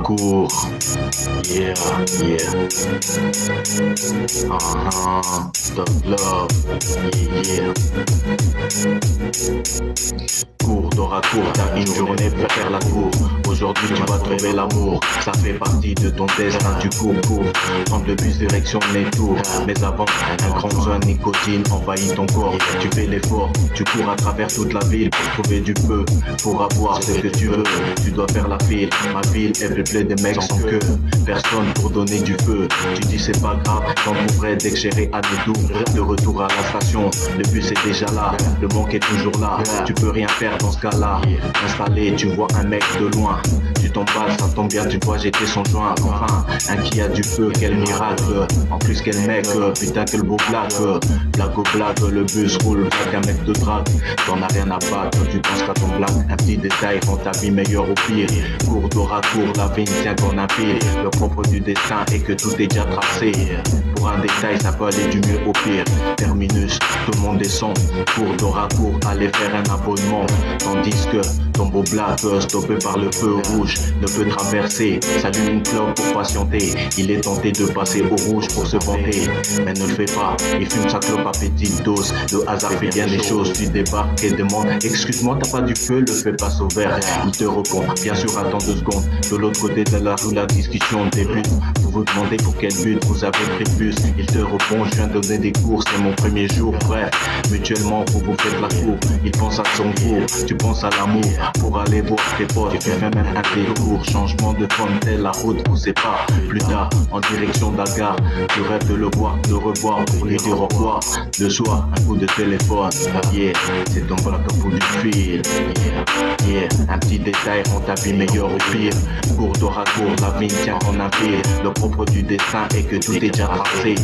cour. Yeah, yeah. Thug love. Yeah, yeah. Cours, dors à court, t'as une journée pour faire la cour. Aujourd'hui tu vas trouver l'amour, ça fait partie de ton destin, tu cours pour prendre le bus direction les tours. Mais avant, un grand besoin de nicotine envahit ton corps. Tu fais l'effort, tu cours à travers toute la ville pour trouver du feu, pour avoir ce que tu veux. Tu dois faire la file, ma ville est peuplée de mecs sans queue. Personne pour donner du feu, tu dis c'est pas grave, j'en trouverai dès que j'irai à mes tours. De retour à la station, le bus est déjà là, le manque est toujours là. Tu peux rien faire dans ce cas-là. Installé, tu vois un mec de loin. Tu t'emballes, ça tombe bien, tu vois j'étais son joint. Enfin, un qui a du feu, quel miracle. En plus quel mec, putain quel beau blague. Blague au blague, le bus roule, blague un mec de drague. T'en as rien à battre, tu penses qu'à ton blague. Un petit détail rend ta vie meilleure au pire. Cours d'or à cours, la vie ne tient qu'en un fil. Le propre du destin est que tout est déjà tracé. Pour un détail, ça peut aller du mieux au pire. Terminus, tout le monde est son. Cours d'or à cours, allez faire un abonnement. Tandis que ton beau black, stoppé par le feu rouge, ne peut traverser. S'allume une clope pour patienter. Il est tenté de passer au rouge pour se vanter, mais ne le fait pas. Il fume sa clope à petite dose. Le hasard fait bien des choses. Tu débarques et demandes excuse-moi, t'as pas du feu, le feu passe au vert. Il te répond bien sûr, attends 2 secondes. De l'autre côté de la rue, la discussion débute. Vous vous demandez pour quel but vous avez pris le bus. Il te répond je viens de donner des cours, c'est mon premier jour. Bref, mutuellement vous vous faites la cour. Il pense à son cours, tu penses à l'amour. Pour aller voir tes potes, tu fais même un détour. Changement de forme, telle la route vous sépare. Plus tard, en direction de la gare, tu rêves de le voir, de revoir pour lui dire au revoir. Le soir, un coup de téléphone. Yeah, c'est ton black au bout du fil. Yeah, yeah, un petit détail rend ta vie meilleure au pire. Cours d'or à cours, la vie tient en un fil. Le propre du destin est que tout est déjà tracé.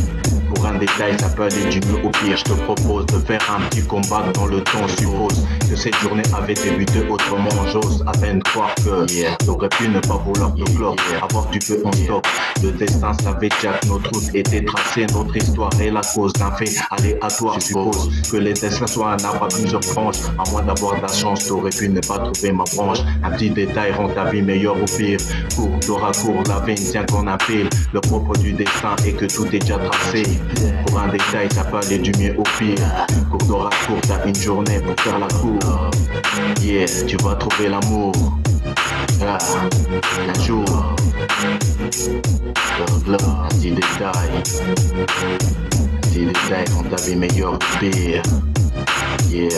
Pour un détail, ça peut aller du mieux au pire. Je te propose de faire un petit combat dans le temps. Suppose que cette journée avait débuté autrement. J'ose à peine croire que t'aurais pu ne pas vouloir te clore, avoir du feu en stock. Le destin savait déjà que notre route était tracée. Notre histoire est la cause d'un fait aléatoire. Suppose que les destins soient un arbre à plusieurs branches. À moins d'avoir de la chance, t'aurais pu ne pas trouver ma branche. Un petit détail rend ta vie meilleure au pire. Cours d'or à cours, la vie ne tient qu'en un fil. Le propre du destin est que tout est déjà tracé. Pour un détail, ça peut aller du mieux au pire. Cours d'or à cours, t'as une journée pour faire la cour. Yeah, tu vas trouver l'amour. Un jour. Un petit détail. Un petit détail rend ta vie meilleure au pire. Yeah.